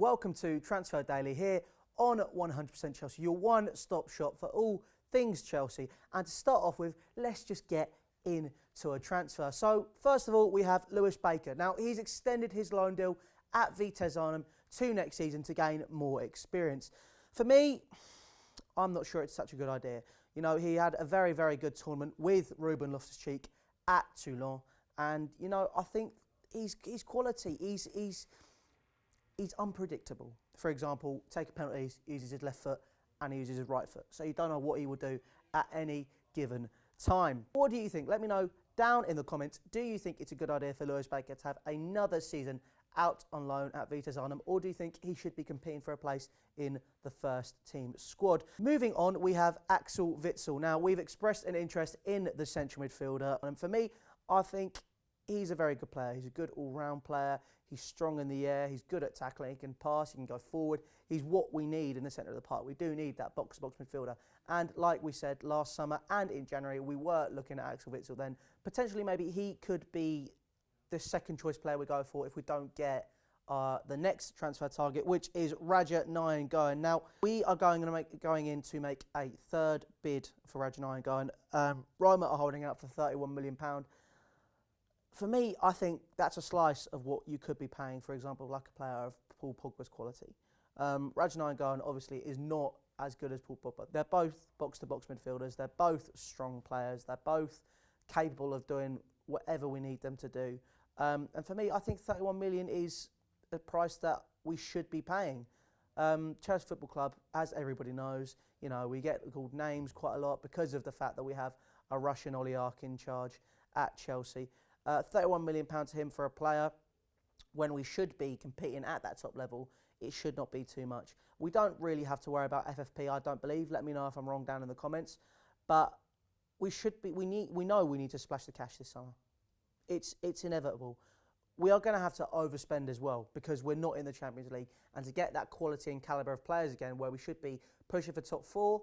Welcome to Transfer Daily here on 100% Chelsea, your one-stop shop for all things Chelsea. And to start off with, let's just get into a transfer. So, first of all, we have Lewis Baker. Now, he's extended his loan deal at Vitesse Arnhem to next season to gain more experience. For me, I'm not sure it's such a good idea. You know, he had a very, very good tournament with Ruben Loftus-Cheek at Toulon. And, you know, I think he's quality. He's unpredictable. For example, take a penalty, he uses his left foot and he uses his right foot. So you don't know what he will do at any given time. What do you think? Let me know down in the comments. Do you think it's a good idea for Lewis Baker to have another season out on loan at Vitesse Arnhem, or do you think he should be competing for a place in the first team squad? Moving on, we have Axel Witsel. Now, we've expressed an interest in the central midfielder, and for me, I think he's a very good player. He's a good all-round player. He's strong in the air. He's good at tackling. He can pass. He can go forward. He's what we need in the centre of the park. We do need that box-to-box midfielder. And like we said last summer and in January, we were looking at Axel Witsel then. Potentially, maybe he could be the second choice player we go for if we don't get the next transfer target, which is Radja Nainggolan. Now, we are going in to make a third bid for Radja Nainggolan. Roma are holding out for £31 million. For me, I think that's a slice of what you could be paying, for example, like a player of Paul Pogba's quality. Radja Nainggolan obviously is not as good as Paul Pogba. They're both box-to-box midfielders. They're both strong players. They're both capable of doing whatever we need them to do. And for me, I think 31 million is the price that we should be paying. Chelsea Football Club, as everybody knows, you know, we get called names quite a lot because of the fact that we have a Russian oligarch in charge at Chelsea. £31 million to him for a player when we should be competing at that top level, it should not be too much. We don't really have to worry about FFP, I don't believe. Let me know if I'm wrong down in the comments. But we know we need to splash the cash this summer. It's inevitable. We are going to have to overspend as well because we're not in the Champions League. And to get that quality and calibre of players again where we should be pushing for top four,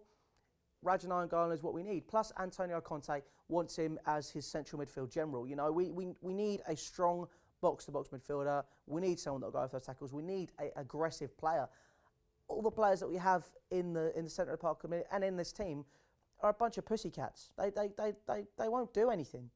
Radja Nainggolan is what we need. Plus, Antonio Kante wants him as his central midfield general. You know, we need a strong box-to-box midfielder. We need someone that will go for those tackles. We need an aggressive player. All the players that we have in the centre of the park and in this team are a bunch of pussycats. They won't do anything.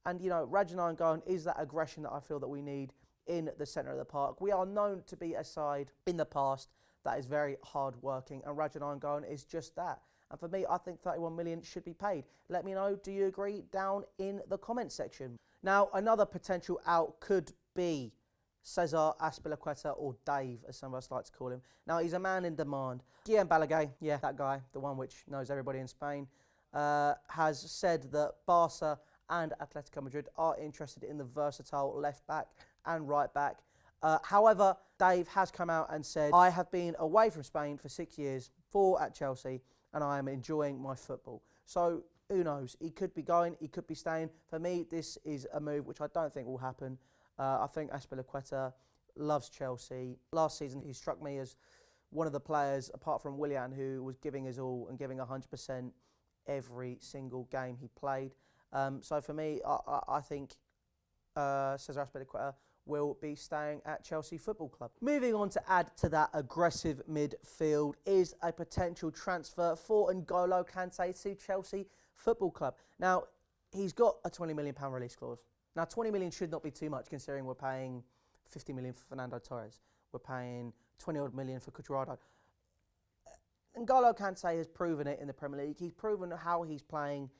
And, you know, Radja Nainggolan is that aggression that I feel that we need in the centre of the park. We are known to be a side in the past that is very hard-working, and Radja Nainggolan is just that. And for me, I think 31 million should be paid. Let me know, do you agree, down in the comments section. Now, another potential out could be Cesar Azpilicueta, or Dave, as some of us like to call him. Now, he's a man in demand. Guillem Balaguer, yeah, that guy, the one which knows everybody in Spain, has said that Barca and Atletico Madrid are interested in the versatile left back and right back. However, Dave has come out and said, I have been away from Spain for 6 years, 4 at Chelsea, and I am enjoying my football. So, who knows? He could be going, he could be staying. For me, this is a move which I don't think will happen. I think Azpilicueta loves Chelsea. Last season, he struck me as one of the players, apart from Willian, who was giving his all and giving 100% every single game he played. So for me, I think Cesar Azpilicueta will be staying at Chelsea Football Club. Moving on to add to that aggressive midfield is a potential transfer for N'Golo Kante to Chelsea Football Club. Now, he's got a £20 million release clause. Now, 20 million should not be too much considering we're paying 50 million for Fernando Torres. We're paying 20 odd million for Cuadrado. N'Golo Kante has proven it in the Premier League. He's proven how he's playing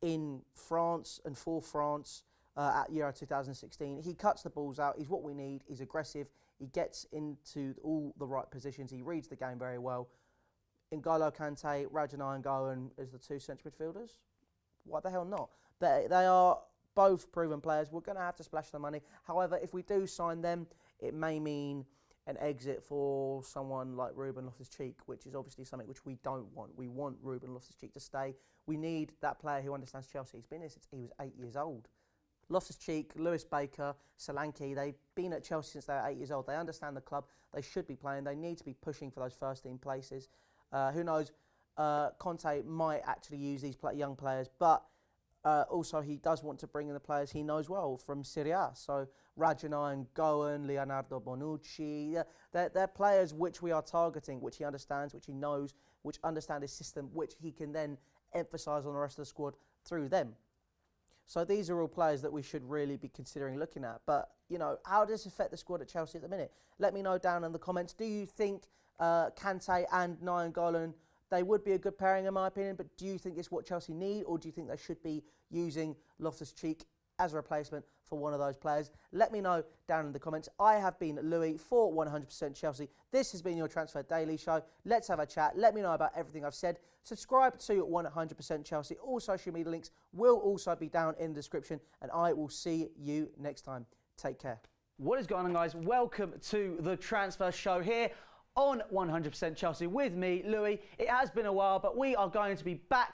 in France and for France at Euro 2016. He cuts the balls out. He's what we need. He's aggressive. He gets into all the right positions. He reads the game very well. N'Golo Kante, Radja Nainggolan as the two central midfielders. Why the hell not? They are both proven players. We're going to have to splash the money. However, if we do sign them, it may mean an exit for someone like Ruben Loftus-Cheek, which is obviously something which we don't want. We want Ruben Loftus-Cheek to stay. We need that player who understands Chelsea. He's been here since he was 8 years old. Loftus-Cheek, Lewis Baker, Solanke, they've been at Chelsea since they were 8 years old. They understand the club. They should be playing. They need to be pushing for those first team places. Who knows? Kante might actually use these young players, but Also, he does want to bring in the players he knows well from Serie A. So Radja Nainggolan, Leonardo Bonucci, they're players which we are targeting, which he understands, which he knows, which understand his system, which he can then emphasise on the rest of the squad through them. So these are all players that we should really be considering looking at. But, you know, how does this affect the squad at Chelsea at the minute? Let me know down in the comments. Do you think Kante and Nainggolan, they would be a good pairing in my opinion, but do you think it's what Chelsea need, or do you think they should be using Loftus-Cheek as a replacement for one of those players? Let me know down in the comments. I have been Louis for 100% Chelsea. This has been your Transfer Daily Show. Let's have a chat. Let me know about everything I've said. Subscribe to 100% Chelsea. All social media links will also be down in the description, and I will see you next time. Take care. What is going on, guys? Welcome to the Transfer Show here on 100% Chelsea with me, Louis. It has been a while, but we are going to be back